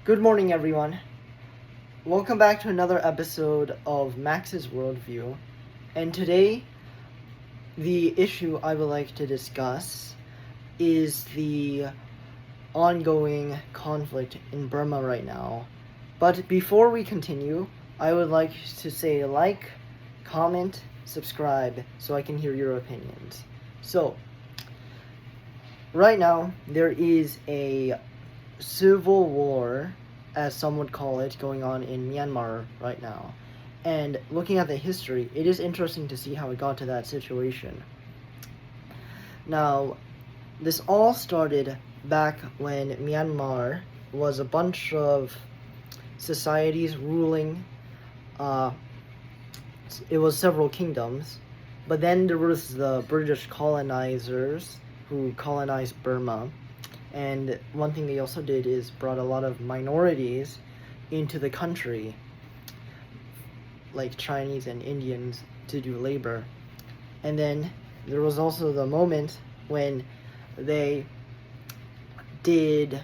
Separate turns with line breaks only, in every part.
Good morning, everyone. Welcome back to another episode of Max's Worldview. And today, the issue I would like to discuss is the ongoing conflict in Burma right now. But before we continue, I would like to say like, comment, subscribe so I can hear your opinions. So, right now, there is a civil war, as some would call it, going on in Myanmar right now. And looking at the history, it is interesting to see how it got to that situation. Now, this all started back when Myanmar was a bunch of societies ruling. It was several kingdoms, but then there was the British colonizers who colonized Burma. And one thing they also did is brought a lot of minorities into the country, like Chinese and Indians, to do labor. And then there was also the moment when they did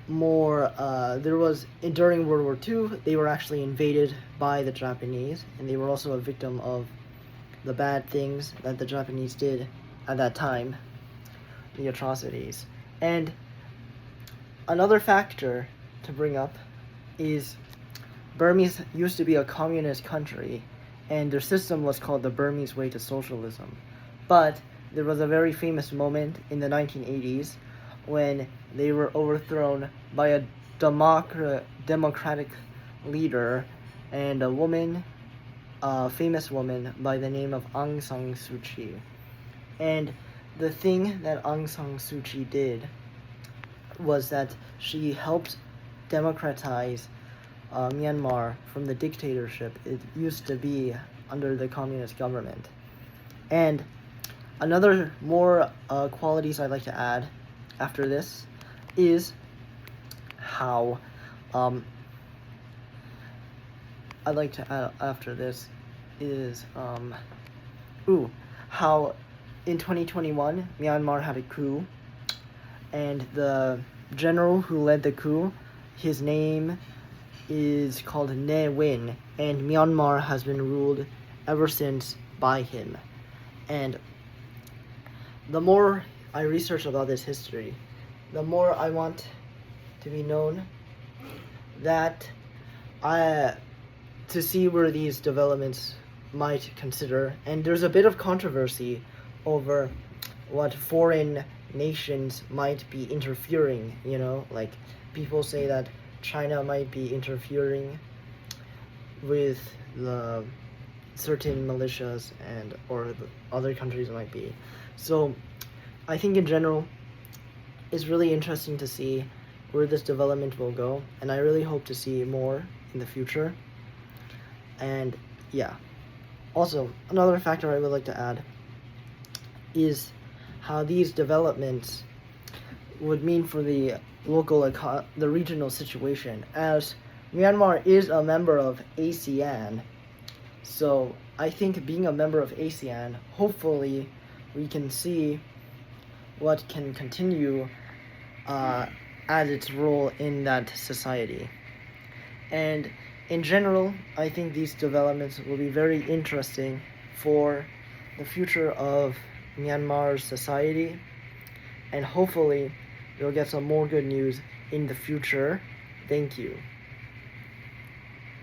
more, during World War II, they were actually invaded by the Japanese, and they were also a victim of the bad things that the Japanese did at that time, the atrocities. And another factor to bring up is Burmese used to be a communist country, and their system was called the Burmese way to socialism. But there was a very famous moment in the 1980s when they were overthrown by a democratic leader and a famous woman by the name of Aung San Suu Kyi. And the thing that Aung San Suu Kyi did was that she helped democratize Myanmar from the dictatorship it used to be under the communist government. And another more qualities I'd like to add after this is how how in 2021 Myanmar had a coup, and the general who led the coup, his name is called Ne Win, and Myanmar has been ruled ever since by him. And the more I research about this history, the more I want to be known that to see where these developments might consider. And there's a bit of controversy over what foreign nations might be interfering, like people say that China might be interfering with the certain militias or the other countries might be. So I think in general it's really interesting to see where this development will go, and I really hope to see more in the future. And yeah, also another factor I would like to add is how these developments would mean for the the regional situation, as Myanmar is a member of ASEAN. So I think being a member of ASEAN, hopefully we can see what can continue as its role in that society. And in general, I think these developments will be very interesting for the future of Myanmar's society, and hopefully we'll get some more good news in the future. Thank you.